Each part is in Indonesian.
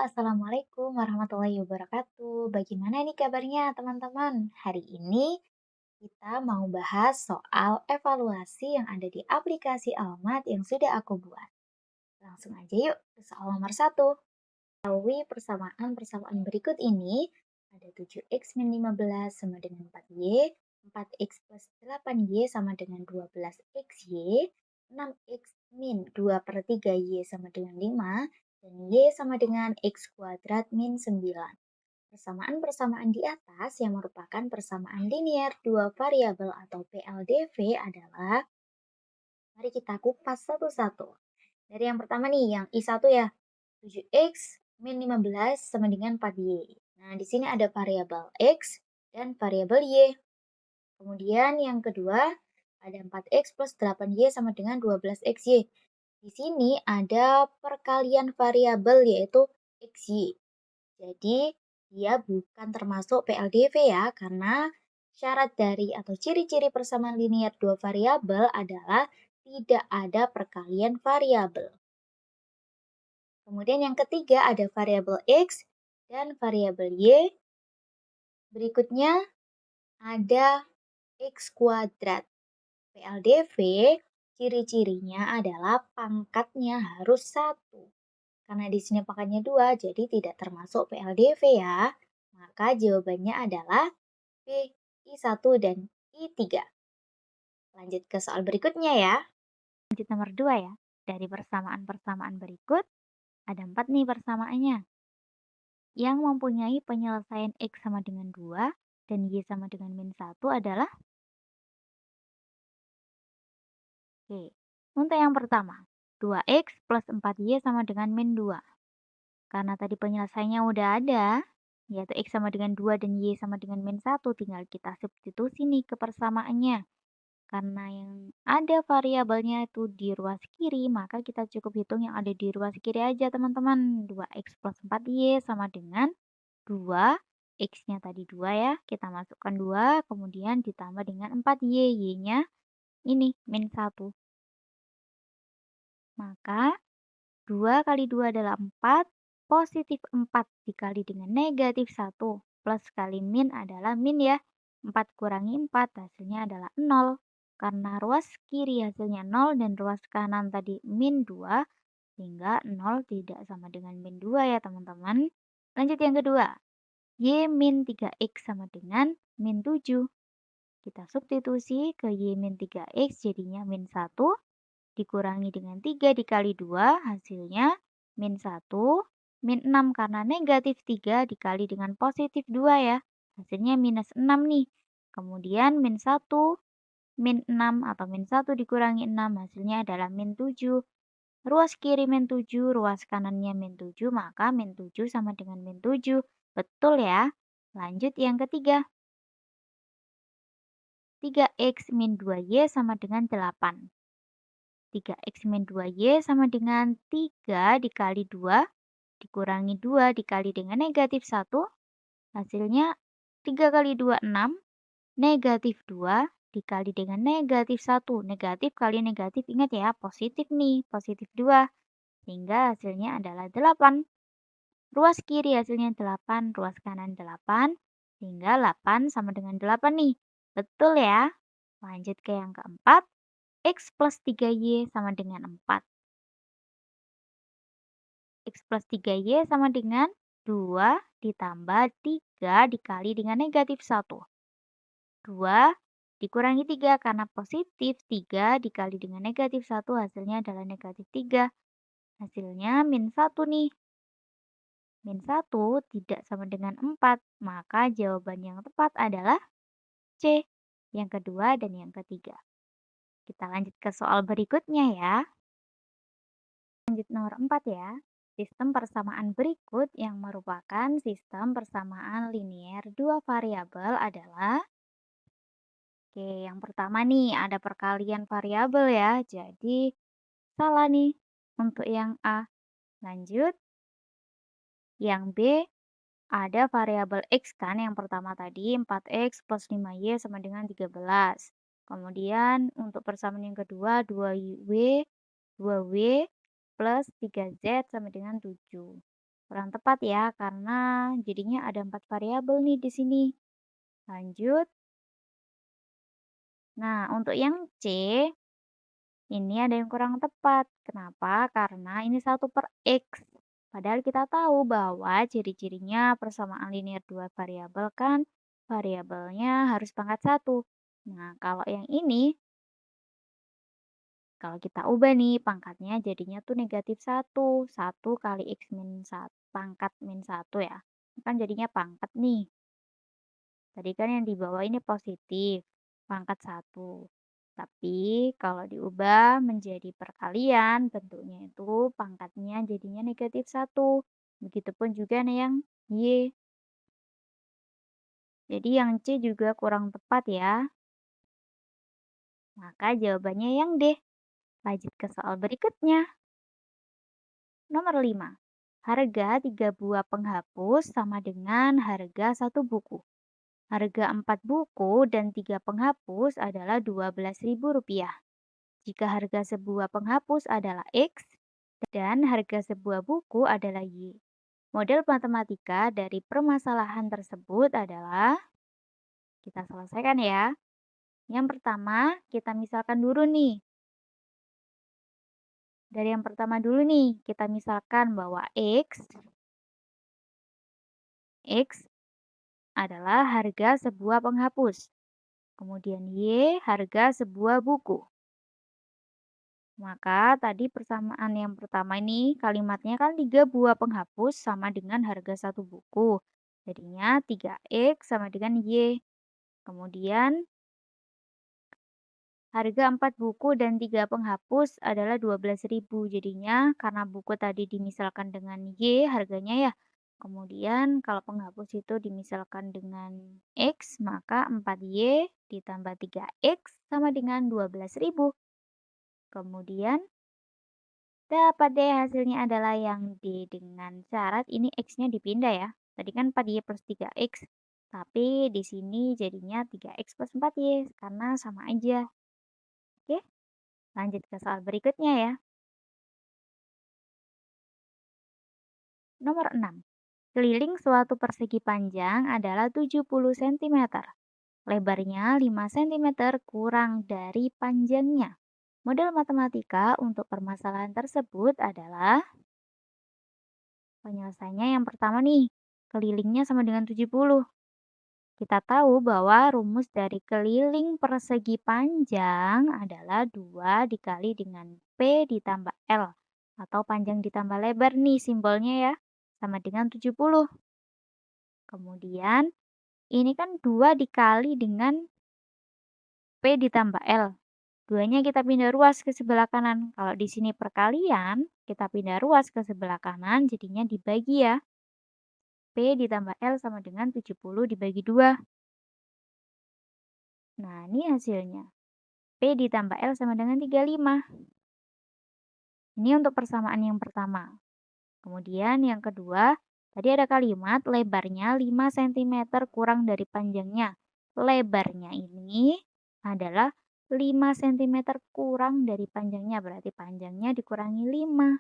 Assalamualaikum warahmatullahi wabarakatuh. Bagaimana nih kabarnya teman-teman? Hari ini kita mau bahas soal evaluasi yang ada di aplikasi Almat yang sudah aku buat. Langsung aja yuk ke soal nomor satu. Ketahui persamaan-persamaan berikut ini ada 7x min 15 sama dengan 4y, 4x plus 8y sama dengan 12xy, 6x min 2 per 3y sama dengan 5, dan y sama dengan x kuadrat min 9. Persamaan-persamaan di atas yang merupakan persamaan linear dua variabel atau PLDV adalah, mari kita kupas satu-satu. Dari yang pertama nih, yang I1 ya, 7x min 15 sama dengan 4y. Nah, di sini ada variabel x dan variabel y. Kemudian yang kedua, ada 4x plus 8y sama dengan 12xy. Di sini ada perkalian variabel yaitu xy. Jadi, dia bukan termasuk PLDV ya, karena syarat dari atau ciri-ciri persamaan linear dua variabel adalah tidak ada perkalian variabel. Kemudian yang ketiga ada variabel x dan variabel y. Berikutnya ada x kuadrat. PLDV ciri-cirinya adalah pangkatnya harus 1. Karena di sini pangkatnya 2, jadi tidak termasuk PLDV ya. Maka jawabannya adalah B, I1 dan I3. Lanjut ke soal berikutnya ya. Lanjut nomor 2 ya. Dari persamaan-persamaan berikut, ada 4 nih persamaannya. Yang mempunyai penyelesaian X sama dengan 2 dan Y sama dengan min 1 adalah? Oke, untuk yang pertama, 2X plus 4Y sama dengan min 2. Karena tadi penyelesaiannya udah ada, yaitu X sama dengan 2 dan Y sama dengan min 1, tinggal kita substitusi nih ke persamaannya. Karena yang ada variabelnya itu di ruas kiri, maka kita cukup hitung yang ada di ruas kiri aja teman-teman. 2x plus 4y sama dengan 2, x-nya tadi 2 ya, kita masukkan 2, kemudian ditambah dengan 4y, y-nya ini min 1. Maka 2 kali 2 adalah 4, positif 4 dikali dengan negatif 1, plus kali min adalah min ya. 4 kurangi 4 hasilnya adalah 0. Karena ruas kiri hasilnya 0 dan ruas kanan tadi min 2, sehingga 0 tidak sama dengan min 2 ya teman-teman. Lanjut yang kedua, y min 3x sama dengan min 7. Kita substitusi ke y min 3x jadinya min 1, dikurangi dengan 3 dikali 2 hasilnya min 1, min 6 karena negatif 3 dikali dengan positif 2 ya. Hasilnya minus 6 nih. Kemudian min 1, min 6 atau min 1 dikurangi 6 hasilnya adalah min 7. Ruas kiri min 7, ruas kanannya min 7, maka min 7 sama dengan min 7. Betul ya. Lanjut yang ketiga. 3x min 2y sama dengan 8. 3x min 2y sama dengan 3 dikali 2, dikurangi 2 dikali dengan negatif 1, hasilnya 3 kali 2, 6, negatif 2 dikali dengan negatif 1, negatif kali negatif, ingat ya, positif nih, positif 2, sehingga hasilnya adalah 8. Ruas kiri hasilnya 8, ruas kanan 8, sehingga 8 sama dengan 8 nih, betul ya. Lanjut ke yang keempat. X plus 3Y sama dengan 4. X plus 3Y sama dengan 2 ditambah 3 dikali dengan negatif 1. 2 dikurangi 3 karena positif 3 dikali dengan negatif 1 hasilnya adalah negatif 3. Hasilnya min 1 nih. Min 1 tidak sama dengan 4, maka jawaban yang tepat adalah C, yang kedua dan yang ketiga. Kita lanjut ke soal berikutnya ya. Lanjut nomor 4 ya. Sistem persamaan berikut yang merupakan sistem persamaan linear dua variabel adalah, oke, yang pertama nih ada perkalian variabel ya. Jadi salah nih untuk yang A. Lanjut, yang B ada variabel X kan yang pertama tadi 4X plus 5Y sama dengan 13. Kemudian untuk persamaan yang kedua 2W plus 3Z sama dengan 7. Kurang tepat ya, karena jadinya ada 4 variabel nih di sini. Lanjut. Nah, untuk yang C, ini ada yang kurang tepat. Kenapa? Karena ini 1/X. Padahal kita tahu bahwa ciri-cirinya persamaan linear dua variabel kan variabelnya harus pangkat 1. Nah, kalau yang ini, kalau kita ubah nih pangkatnya jadinya tuh negatif 1. 1 kali X min 1, pangkat min 1 ya. Kan jadinya pangkat nih. Tadi kan yang di bawah ini positif, pangkat 1. Tapi kalau diubah menjadi perkalian, bentuknya itu pangkatnya jadinya negatif 1. Begitupun juga nih yang Y. Jadi yang C juga kurang tepat ya. Maka jawabannya yang D. Lanjut ke soal berikutnya. Nomor 5. Harga 3 buah penghapus sama dengan harga 1 buku. Harga 4 buku dan 3 penghapus adalah Rp12.000. Jika harga sebuah penghapus adalah X dan harga sebuah buku adalah Y. Model matematika dari permasalahan tersebut adalah, kita selesaikan ya. Yang pertama, kita misalkan dulu nih. Dari yang pertama dulu nih, kita misalkan bahwa X adalah harga sebuah penghapus. Kemudian Y harga sebuah buku. Maka tadi persamaan yang pertama ini kalimatnya kan 3 buah penghapus sama dengan harga 1 buku. Jadinya 3X sama dengan Y. Kemudian harga 4 buku dan 3 penghapus adalah 12.000. Jadinya karena buku tadi dimisalkan dengan Y harganya ya. Kemudian kalau penghapus itu dimisalkan dengan X, maka 4Y ditambah 3X sama dengan 12.000. Kemudian dapat deh hasilnya adalah yang D dengan syarat ini X-nya dipindah ya. Tadi kan 4Y plus 3X. Tapi di sini jadinya 3X plus 4Y karena sama aja. Oke, lanjut ke soal berikutnya ya. Nomor 6. Keliling suatu persegi panjang adalah 70 cm. Lebarnya 5 cm kurang dari panjangnya. Model matematika untuk permasalahan tersebut adalah, penyelesaiannya yang pertama nih, kelilingnya sama dengan 70. Kita tahu bahwa rumus dari keliling persegi panjang adalah 2 dikali dengan P ditambah L. Atau panjang ditambah lebar nih simbolnya ya. Sama dengan 70. Kemudian ini kan 2 dikali dengan P ditambah L. Duanya kita pindah ruas ke sebelah kanan. Kalau di sini perkalian, kita pindah ruas ke sebelah kanan, jadinya dibagi ya. P ditambah L sama dengan 70 dibagi 2. Nah, ini hasilnya. P ditambah L sama dengan 35. Ini untuk persamaan yang pertama. Kemudian yang kedua, tadi ada kalimat lebarnya 5 cm kurang dari panjangnya. Lebarnya ini adalah 5 cm kurang dari panjangnya, berarti panjangnya dikurangi 5.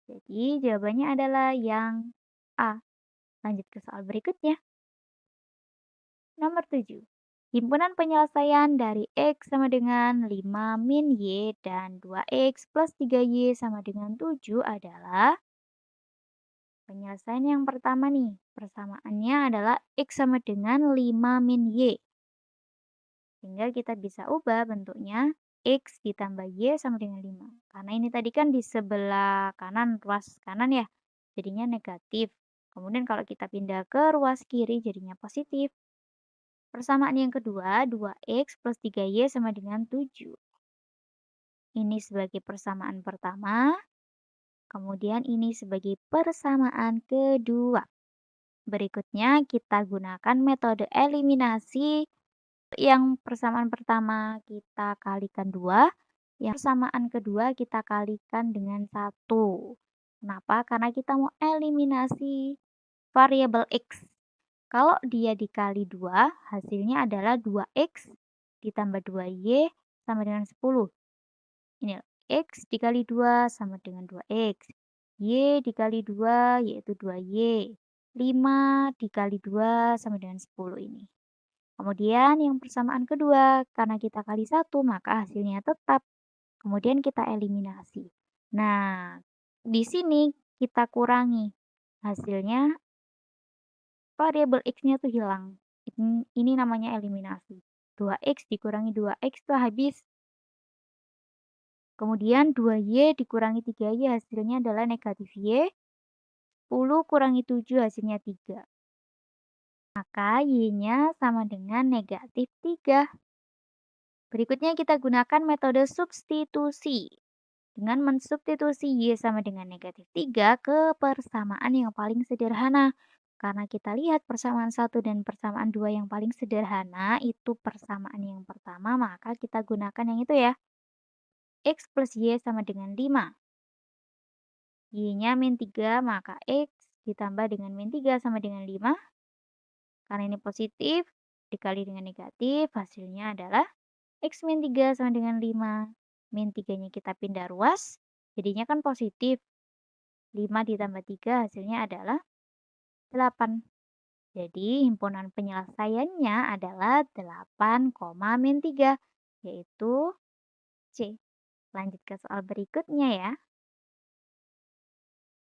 Jadi jawabannya adalah yang A. Lanjut ke soal berikutnya. Nomor 7. Himpunan penyelesaian dari X sama dengan 5 min Y dan 2X plus 3Y sama dengan 7 adalah, penyelesaian yang pertama nih. Persamaannya adalah X sama dengan 5 min Y. Sehingga kita bisa ubah bentuknya X ditambah Y sama dengan 5. Karena ini tadi kan di sebelah kanan, ruas kanan ya. Jadinya negatif. Kemudian kalau kita pindah ke ruas kiri jadinya positif. Persamaan yang kedua, 2X plus 3Y sama dengan 7. Ini sebagai persamaan pertama. Kemudian ini sebagai persamaan kedua. Berikutnya kita gunakan metode eliminasi. Yang persamaan pertama kita kalikan 2, yang persamaan kedua kita kalikan dengan 1. Kenapa? Karena kita mau eliminasi variabel X. Kalau dia dikali 2, hasilnya adalah 2X ditambah 2Y sama dengan 10. Ini X dikali 2 sama dengan 2X. Y dikali 2 yaitu 2Y. 5 dikali 2 sama dengan 10 ini. Kemudian yang persamaan kedua, karena kita kali satu maka hasilnya tetap. Kemudian kita eliminasi. Nah, di sini kita kurangi. Hasilnya variabel X-nya tuh hilang. Ini namanya eliminasi. 2X dikurangi 2X tuh habis. Kemudian 2Y dikurangi 3Y hasilnya adalah negatif Y. 10 kurangi 7 hasilnya 3. Maka Y-nya sama dengan negatif 3. Berikutnya kita gunakan metode substitusi. Dengan mensubstitusi Y sama dengan negatif 3 ke persamaan yang paling sederhana. Karena kita lihat persamaan 1 dan persamaan 2 yang paling sederhana itu persamaan yang pertama, maka kita gunakan yang itu ya. X plus Y sama dengan 5. Y-nya min 3, maka X ditambah dengan min 3 sama dengan 5. Karena ini positif, dikali dengan negatif, hasilnya adalah X min 3 sama dengan 5. Min 3-nya kita pindah ruas, jadinya kan positif. 5 ditambah 3 hasilnya adalah 8. Jadi himpunan penyelesaiannya adalah 8, min 3, yaitu C. Lanjut ke soal berikutnya ya.